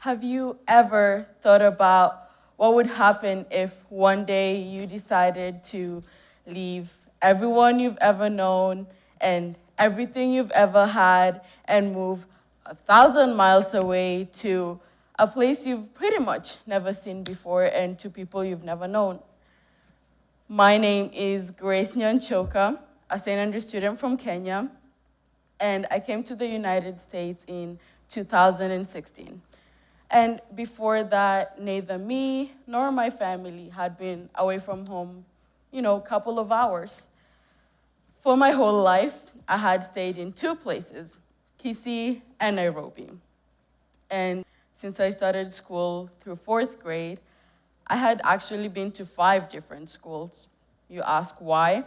Have you ever thought about what would happen if one day you decided to leave everyone you've ever known and everything you've ever had and move 1,000 miles away to a place you've pretty much never seen before and to people you've never known? My name is Grace Nyanchoka, a St. Andrews student from Kenya, and I came to the United States in 2016. And before that, neither me nor my family had been away from home, a couple of hours. For my whole life, I had stayed in two places, Kisii and Nairobi. And since I started school through fourth grade, I had actually been to 5 different schools. You ask why?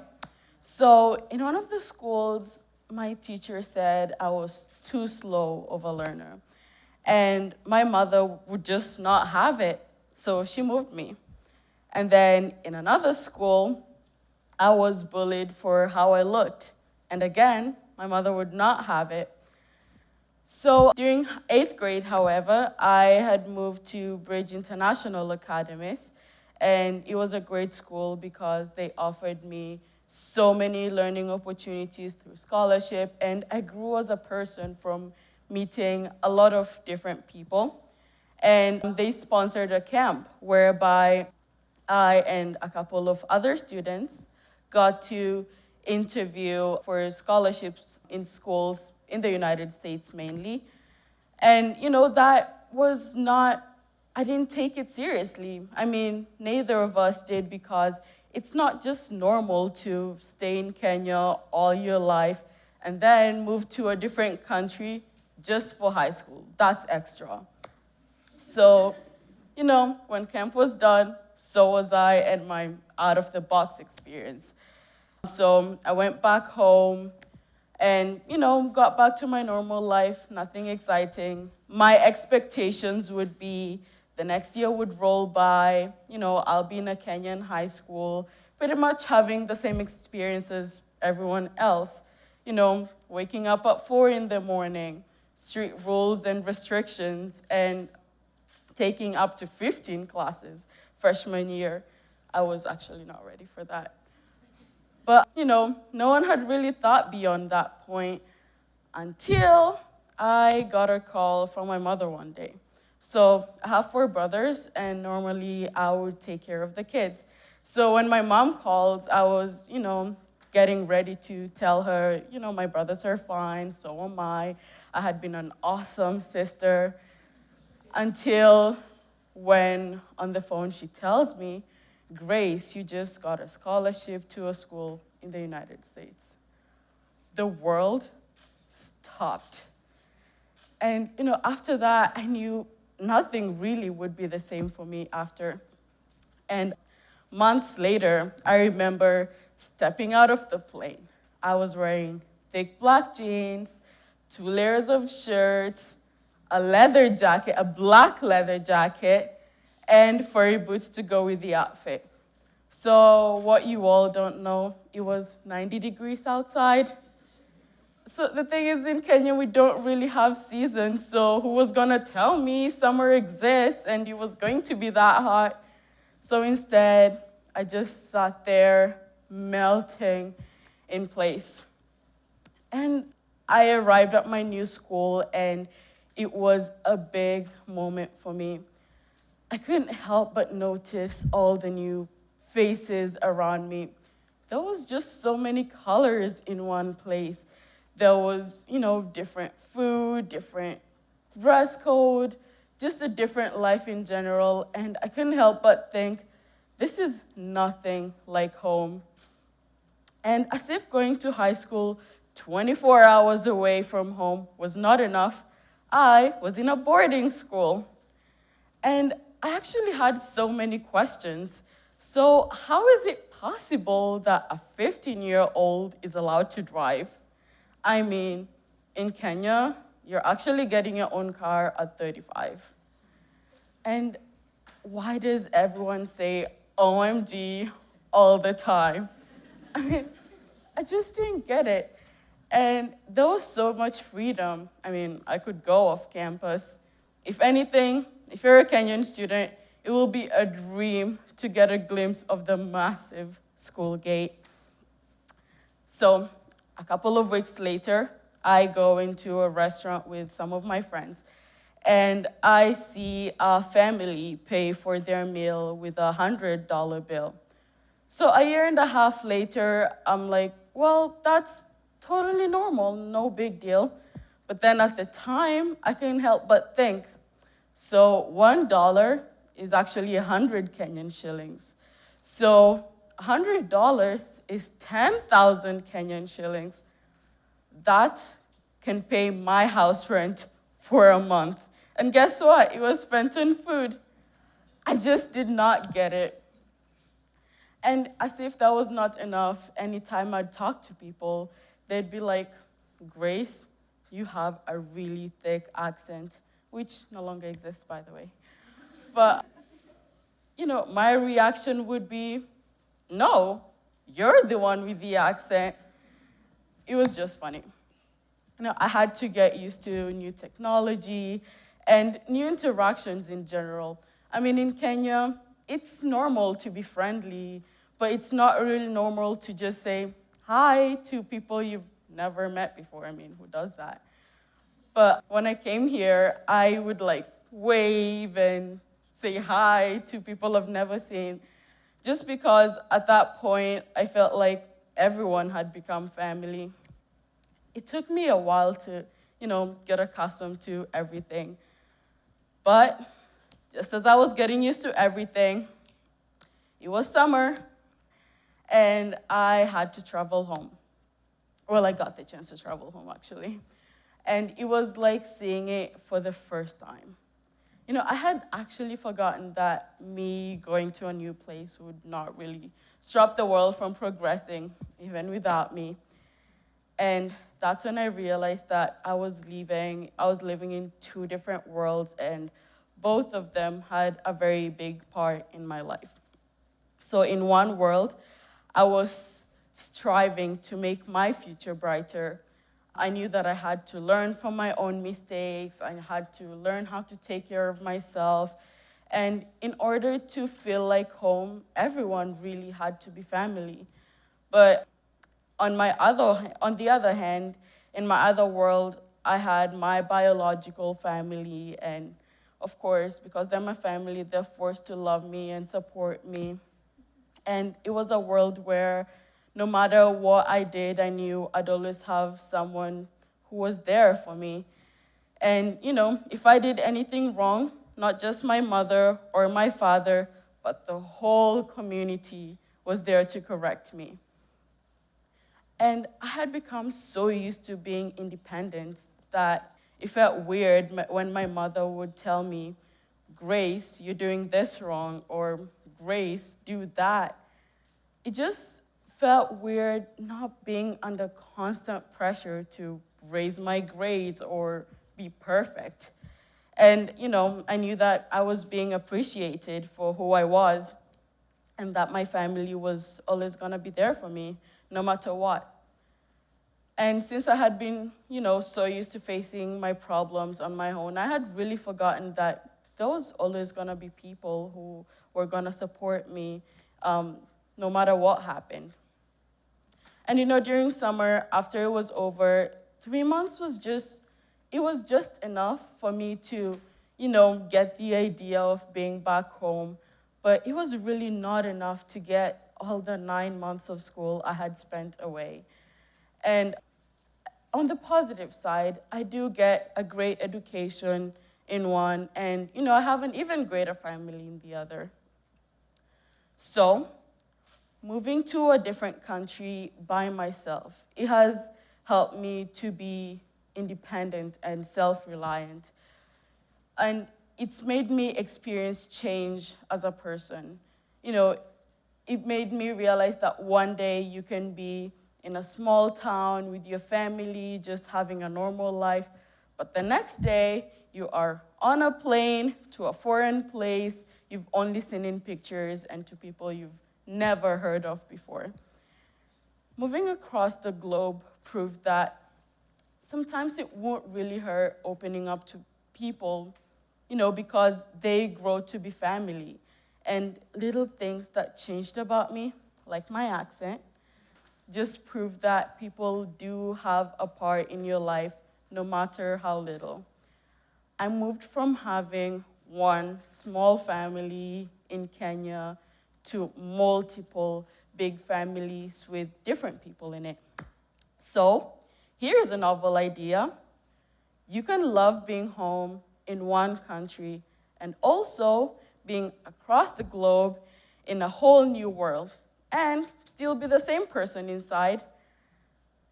So in one of the schools, my teacher said I was too slow of a learner. And my mother would just not have it, so she moved me. And then in another school, I was bullied for how I looked. And again, my mother would not have it. So during 8th grade, however, I had moved to Bridge International Academies, and it was a great school because they offered me so many learning opportunities through scholarship, and I grew as a person from meeting a lot of different people. And they sponsored a camp whereby I and a couple of other students got to interview for scholarships in schools in the United States mainly. And that was not, I didn't take it seriously. I mean, neither of us did, because it's not just normal to stay in Kenya all your life and then move to a different country just for high school. That's extra. So, when camp was done, so was I and my out-of-the-box experience. So I went back home and, got back to my normal life, nothing exciting. My expectations would be the next year would roll by, I'll be in a Kenyan high school, pretty much having the same experience as everyone else. Waking up at 4 in the morning, strict rules and restrictions, and taking up to 15 classes freshman year. I was actually not ready for that. But, no one had really thought beyond that point until I got a call from my mother one day. So I have 4 brothers, and normally I would take care of the kids. So when my mom called, I was, getting ready to tell her, my brothers are fine, so am I. I had been an awesome sister until when on the phone she tells me, Grace, you just got a scholarship to a school in the United States. The world stopped. And, after that, I knew nothing really would be the same for me after. And months later, I remember stepping out of the plane. I was wearing thick black jeans, 2 layers of shirts, a leather jacket, a black leather jacket, and furry boots to go with the outfit. So what you all don't know, it was 90 degrees outside. So the thing is, in Kenya, we don't really have seasons, so who was gonna tell me summer exists and it was going to be that hot? So instead, I just sat there melting in place. And I arrived at my new school, and it was a big moment for me. I couldn't help but notice all the new faces around me. There was just so many colors in one place. There was, different food, different dress code, just a different life in general. And I couldn't help but think, this is nothing like home. And as if going to high school 24 hours away from home was not enough, I was in a boarding school. And I actually had so many questions. So how is it possible that a 15-year-old is allowed to drive? I mean, in Kenya, you're actually getting your own car at 35. And why does everyone say OMG all the time? I mean, I just didn't get it. And there was so much freedom. I mean, I could go off campus, If anything, if you're a Kenyan student, it will be a dream to get a glimpse of the massive school gate. So a couple of weeks later, I go into a restaurant with some of my friends, and I see a family pay for their meal with a $100 bill. So a year and a half later, I'm like, well, that's totally normal, no big deal. But then at the time, I couldn't help but think, so $1 is actually 100 Kenyan shillings. So $100 is 10,000 Kenyan shillings. That can pay my house rent for a month. And guess what? It was spent on food. I just did not get it. And as if that was not enough, anytime I'd talk to people, they'd be like, Grace, you have a really thick accent, which no longer exists, by the way. But, my reaction would be, no, you're the one with the accent. It was just funny. I had to get used to new technology and new interactions in general. I mean, in Kenya, it's normal to be friendly, but it's not really normal to just say hi to people you've never met before. I mean, who does that? But when I came here, I would wave and say hi to people I've never seen, just because at that point, I felt like everyone had become family. It took me a while to, get accustomed to everything. But just as I was getting used to everything, it was summer, and I had to travel home. Well, I got the chance to travel home, actually. And it was like seeing it for the first time. I had actually forgotten that me going to a new place would not really stop the world from progressing, even without me. And that's when I realized that I was living in two different worlds, and both of them had a very big part in my life. So in one world, I was striving to make my future brighter. I knew that I had to learn from my own mistakes. I had to learn how to take care of myself. And in order to feel like home, everyone really had to be family. But on the other hand, in my other world, I had my biological family, and of course, because they're my family, they're forced to love me and support me. And it was a world where no matter what I did, I knew I'd always have someone who was there for me. And, if I did anything wrong, not just my mother or my father, but the whole community was there to correct me. And I had become so used to being independent that it felt weird when my mother would tell me, Grace, you're doing this wrong, or Grace, do that. It just felt weird not being under constant pressure to raise my grades or be perfect. And, I knew that I was being appreciated for who I was, and that my family was always going to be there for me, no matter what. And since I had been, so used to facing my problems on my own, I had really forgotten that there was always going to be people who were going to support me no matter what happened. And, during summer, after it was over, 3 months was just enough for me to, get the idea of being back home. But it was really not enough to get all the 9 months of school I had spent away. And on the positive side, I do get a great education in one, and I have an even greater family in the other. So, moving to a different country by myself, it has helped me to be independent and self-reliant. And it's made me experience change as a person. It made me realize that one day you can be in a small town with your family, just having a normal life, but the next day you are on a plane to a foreign place you've only seen in pictures and to people you've never heard of before. Moving across the globe proved that sometimes it won't really hurt opening up to people because they grow to be family. And little things that changed about me, like my accent, just prove that people do have a part in your life, no matter how little. I moved from having one small family in Kenya to multiple big families with different people in it. So, here's a novel idea. You can love being home in one country and also being across the globe in a whole new world and still be the same person inside.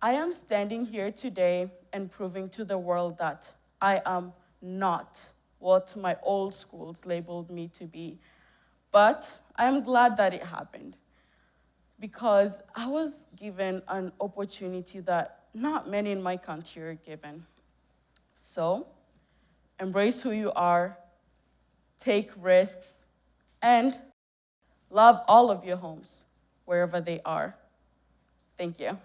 I am standing here today and proving to the world that I am not what my old schools labeled me to be. But I am glad that it happened because I was given an opportunity that not many in my country are given. So, embrace who you are, take risks, and love all of your homes, wherever they are. Thank you.